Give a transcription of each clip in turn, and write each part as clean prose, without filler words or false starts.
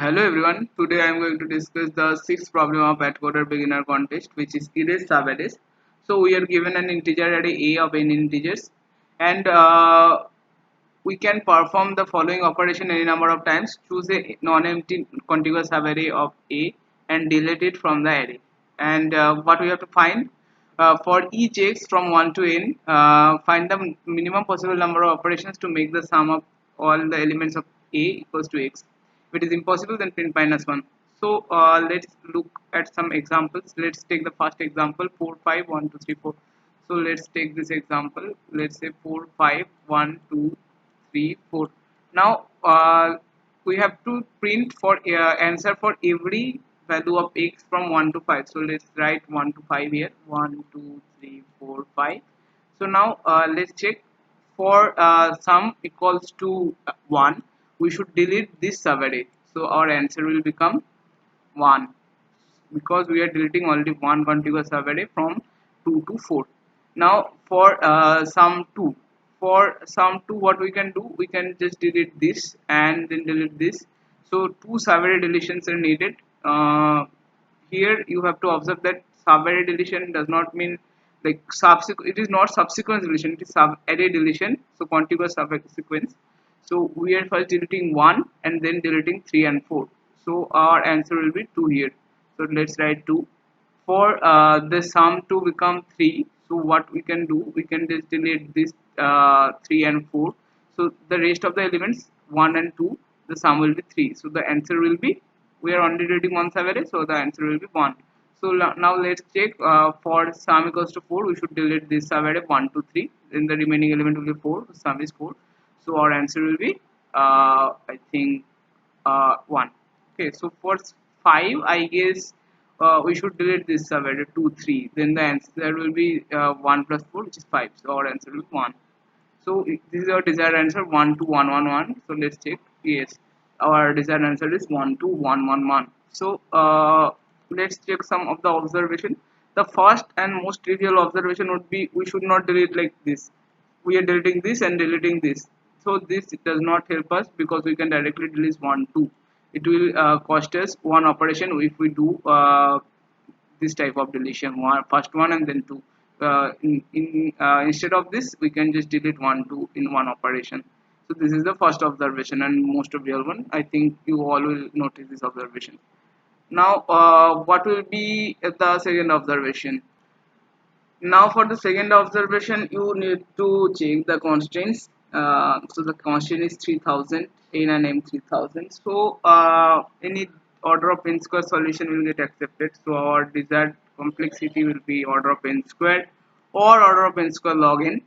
Hello everyone, today I am going to discuss the sixth problem of AtCoder beginner contest, which is erase subarrays. So we are given an integer array A of n integers, and we can perform the following operation any number of times. Choose a non-empty contiguous subarray of A and delete it from the array. And what we have to find for each x from 1 to n, find the minimum possible number of operations to make the sum of all the elements of A equals to x. If it is impossible, then print -1. So let's look at some examples. Let's take the first example, 4 5 1 2 3 4. So let's take this example. Let's say 4 5 1 2 3 4. Now we have to print for answer for every value of x from 1 to 5. So let's write 1 to 5 here. 1 2 3 4 5. So now let's check for sum equals to 1. We should delete this subarray. So our answer will become 1, because we are deleting only one contiguous subarray from 2 to 4. Now for sum 2, what we can do, we can just delete this and then delete this. So two subarray deletions are needed. Here you have to observe that subarray deletion does not mean like subsequent. It is not subsequence deletion, it is subarray deletion, so contiguous subsequence. So we are first deleting 1 and then deleting 3 and 4. So our answer will be 2 here. So let's write 2. For the sum to become 3, so what we can do, we can just delete this 3 and 4. So the rest of the elements 1 and 2, the sum will be 3. So the answer will be, we are only deleting one subarray, so the answer will be 1. So now let's check for sum equals to 4, we should delete this subarray 1 to 3. Then the remaining element will be 4. The sum is 4. So our answer will be I think 1. Okay, so for 5, I guess we should delete this subarray 2 3. Then the answer will be 1 plus 4, which is 5. So our answer will be 1. So this is our desired answer, 1 to 1 1 1. So let's check. Yes, our desired answer is 1 to 1 1 1. So let's check some of the observation. The first and most trivial observation would be, we should not delete like this. We are deleting this and deleting this. So this does not help us, because we can directly delete 1 2. It will cost us one operation if we do this type of deletion, first one and then 2. Instead of this, we can just delete 1 2 in one operation. So this is the first observation and most real one. I think you all will notice this observation. Now what will be the second observation? Now for the second observation, you need to check the constraints. So the constraint is 3000, n and m 3000. So any order of n square solution will get accepted. So our desired complexity will be order of n squared or order of n square log n.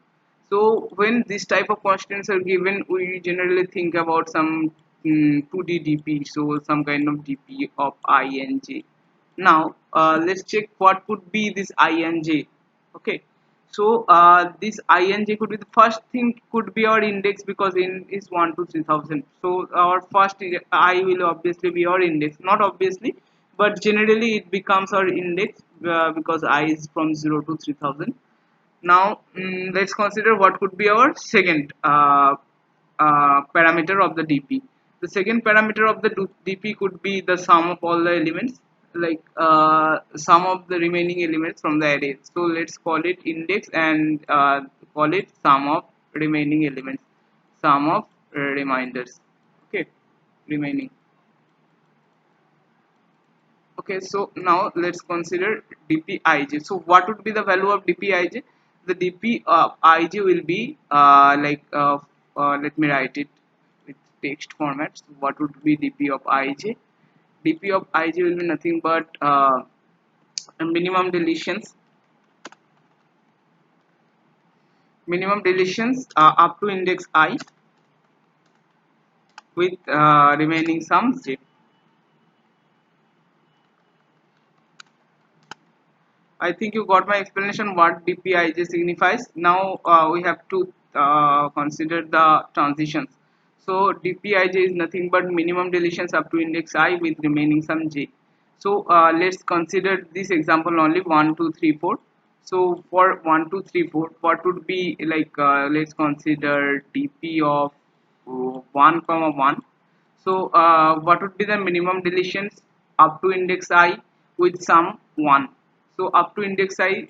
So when this type of constraints are given, we generally think about some 2D DP, so some kind of DP of I and j. Now let's check what could be this I and j. Okay, so this I and j could be, the first thing could be our index, because in is 1 to 3000. So our first I will obviously be our index, not obviously, but generally it becomes our index because I is from 0 to 3000. Now let's consider what could be our second parameter of the DP. The second parameter of the DP could be the sum of all the elements, like sum of the remaining elements from the array. So let's call it index and call it sum of remaining elements, sum of reminders. Okay, remaining. Okay, so now let's consider dpij. So what would be the value of dpij? The dp of ij will be let me write it with text format. So what would be dp of ij? dp of ij will be nothing but minimum deletions up to index I with remaining sum j. I think you got my explanation what dpij signifies. Now we have to consider the transitions. So dpij is nothing but minimum deletions up to index I with remaining sum j. So let's consider this example only, 1 2 3 4. So for 1 2 3 4, what would be like, let's consider dp of 1 comma 1. So what would be the minimum deletions up to index I with sum 1? So up to index I,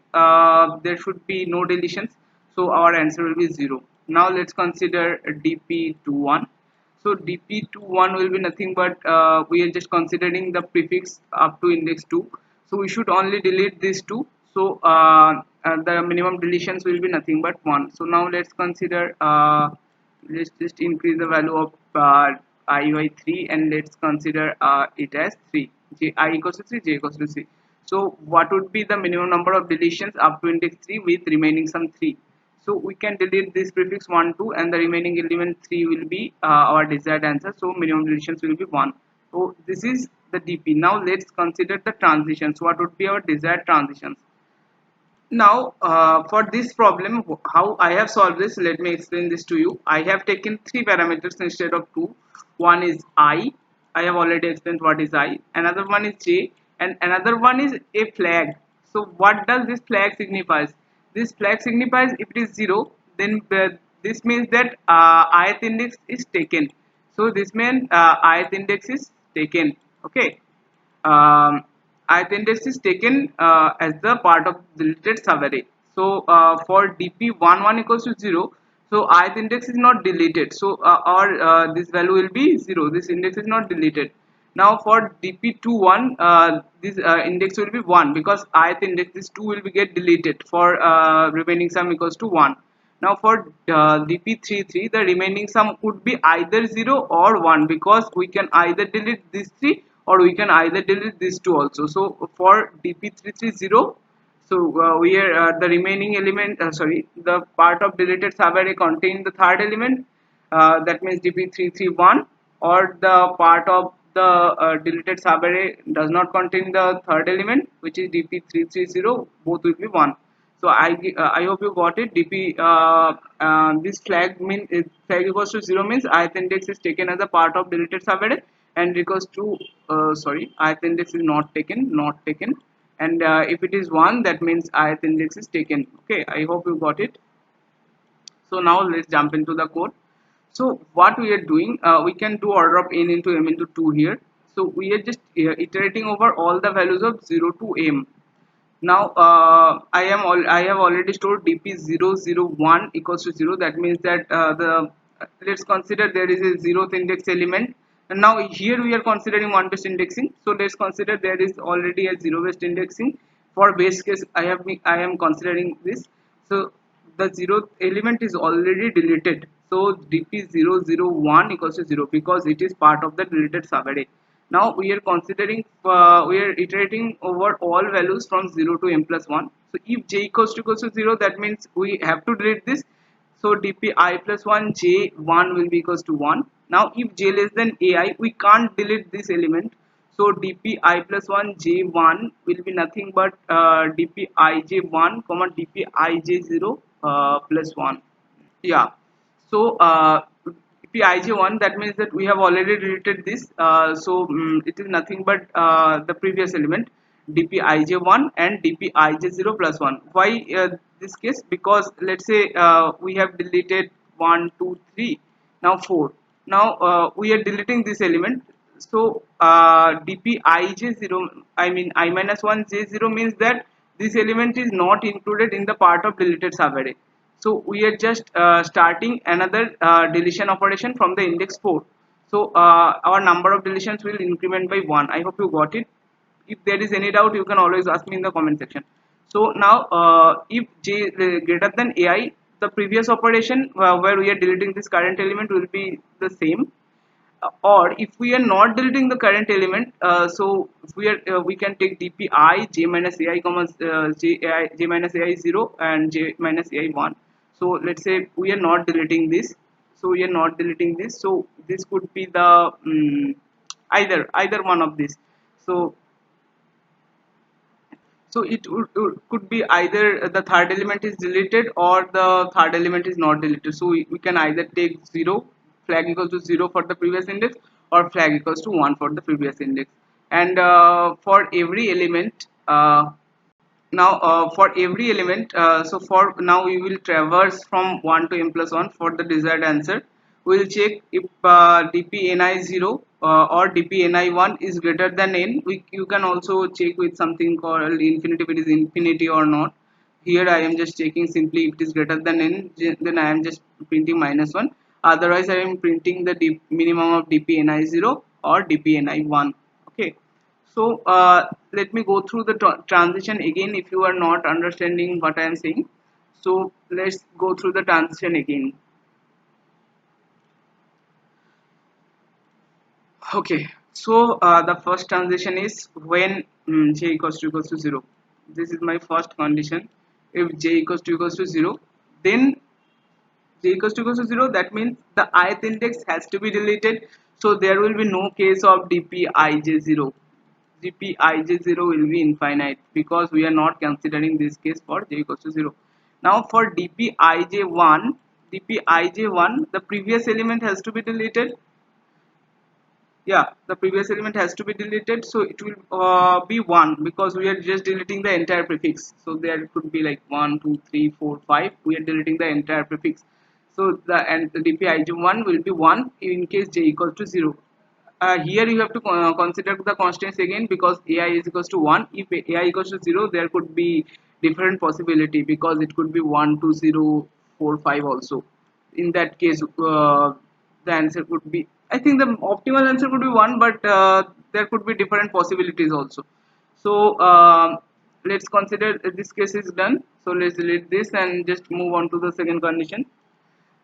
there should be no deletions. So our answer will be 0. Now let's consider dp21. So dp21 will be nothing but we are just considering the prefix up to index 2. So we should only delete these two. So the minimum deletions will be nothing but 1. So now let's consider let's just increase the value of I by 3, and let's consider it as 3. I equals to 3, j equals to 3. So what would be the minimum number of deletions up to index 3 with remaining some 3? So we can delete this prefix 1 2, and the remaining element 3 will be our desired answer. So minimum deletions will be 1. So this is the DP. Now let's consider the transitions. What would be our desired transitions? Now for this problem, how I have solved this, let me explain this to you. I have taken 3 parameters instead of 2. One is I have already explained what is I, another one is j, and another one is a flag. So what does this flag signifies? This flag signifies if it is 0, then this means that ith index is taken. So this means ith index is taken. Okay. um, ith index is taken as the part of deleted subarray. So for dp11 equals to 0, so ith index is not deleted. So or this value will be 0. This index is not deleted. Now for dp21, this index will be 1, because ith index, this 2 will be get deleted for remaining sum equals to 1. Now for dp33, the remaining sum would be either 0 or 1, because we can either delete these 3 or we can either delete these 2 also. So for dp330, so we are the remaining element, sorry, the part of deleted subarray contain the third element, that means dp331, or the part of the deleted subarray does not contain the third element, which is dp330, both will be 1. So I hope you got it. This flag mean flag equals to 0 means ith index is taken as a part of deleted subarray, and equals to sorry, ith index is not taken, and if it is 1, that means ith index is taken. Okay, I hope you got it. So now let's jump into the code. So what we are doing, we can do order of n into m into 2 here. So we are just iterating over all the values of 0 to m. Now I have already stored dp001 equals to 0. That means that let's consider there is a 0th index element, and now here we are considering one based indexing. So let's consider there is already a 0 based indexing. For base case, I am considering this. So the 0th element is already deleted, so dp001 equals to 0, because it is part of the deleted subarray. Now we are considering we are iterating over all values from 0 to m plus 1. So if j equals to 0, that means we have to delete this. So dp I plus 1 j1 will be equals to 1. Now if j less than ai, we can't delete this element. So dp I plus 1 j1 will be nothing but dp ij1 comma dp ij0 plus 1. Yeah. So pij1, that means that we have already deleted this. So it is nothing but the previous element dpij1 and dpij0 plus 1. Why this case? Because let's say we have deleted 1 2 3, now 4. Now we are deleting this element. So dpij0, I mean I minus 1 j0, means that this element is not included in the part of deleted subarray. So we are just starting another deletion operation from the index 4. So our number of deletions will increment by 1. I hope you got it. If there is any doubt, you can always ask me in the comment section. So now if j greater than ai, the previous operation where we are deleting this current element will be the same. Or if we are not deleting the current element, so if we are we can take dpi j minus ai comma j minus ai 0 and j minus ai 1. So let's say we are not deleting this. So we are not deleting this. So this could be the either one of these. So could be either the third element is deleted or the third element is not deleted. So we can either take 0, flag equals to 0 for the previous index, or flag equals to 1 for the previous index. And for every element, now for every element, so for now we will traverse from 1 to m plus 1 for the desired answer. we will check if dpni0 or dpni1 is greater than n. You can also check with something called infinity, if it is infinity or not. Here I am just checking simply if it is greater than n, then I am just printing -1. Otherwise I am printing the minimum of dpni0 or dpni1. Okay, so let me go through the transition again if you are not understanding what I am saying. So let's go through the transition again. Okay, so the first transition is when j equals to 0. This is my first condition. If j equals to 0, then j equals to 0, that means the ith index has to be deleted. So there will be no case of dpij0. dpij0 will be infinite because we are not considering this case for j equals to 0. Now for dpij1, the previous element has to be deleted. Yeah, the previous element has to be deleted, so it will be 1 because we are just deleting the entire prefix. So there could be like 1 2 3 4 5, we are deleting the entire prefix. So the dpij1 will be 1 in case j equals to 0. Here you have to consider the constants again because ai is equals to 1. If ai equals to 0, there could be different possibility because it could be 1 2 0 4 5 also. In that case the answer could be, I think the optimal answer could be 1, but there could be different possibilities also. So let's consider this case is done. So let's delete this and just move on to the second condition.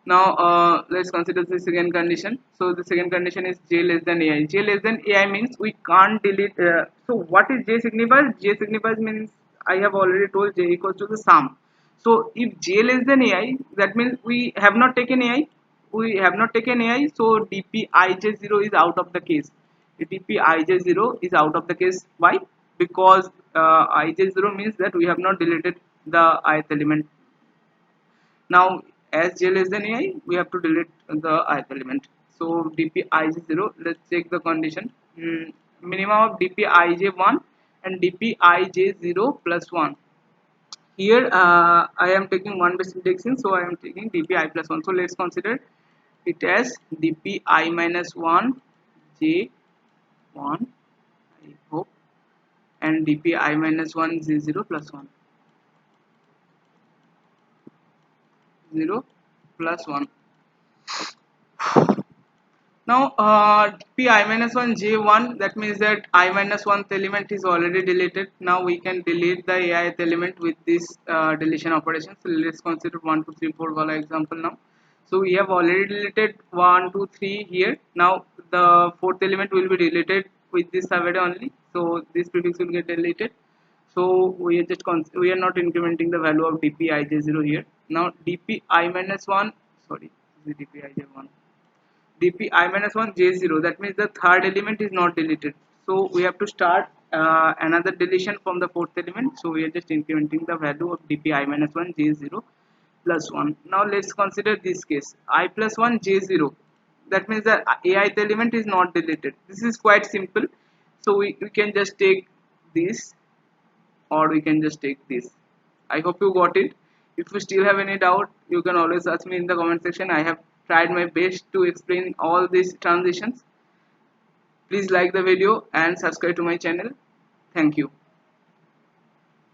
Now let's consider the second condition. So the second condition is j less than ai. J less than ai means we can't delete. So what is j signifies? J signifies means I have already told j equals to the sum. So if j less than ai, that means we have not taken ai. We have not taken ai. So dpij0 is out of the case. dpij0 is out of the case. Why? Because ij0 means that we have not deleted the ith element. Now as j less than ai, we have to delete the ith element. So dpij0, let's check the condition. Minimum of dpij1 and dpij0 plus 1. Here I am taking one base indexing, so I am taking dpi plus 1. So let's consider it as dpi minus 1 j1, I hope, and dpi minus 1 j0 plus 1, 0 plus 1. Now pi minus 1 j1, that means that I minus 1th element is already deleted. Now we can delete the aith element with this deletion operation. So let's consider 1 2 3 4 for example now. So we have already deleted 1 2 3 here. Now the fourth element will be deleted with this subarray only. So this prefix will get deleted. So we are just we are not incrementing the value of dpij0 here. Now dpi minus 1, sorry, this is dpij1, dpi minus 1 j0, that means the third element is not deleted, so we have to start another deletion from the fourth element. So we are just incrementing the value of dpi minus 1 j0 plus 1. Now let's consider this case, I plus 1 j0, that means the aith element is not deleted. This is quite simple, so we can just take this or we can just take this. I hope you got it. If you still have any doubt, you can always ask me in the comment section. I have tried my best to explain all these transitions. Please like the video and subscribe to my channel. Thank you.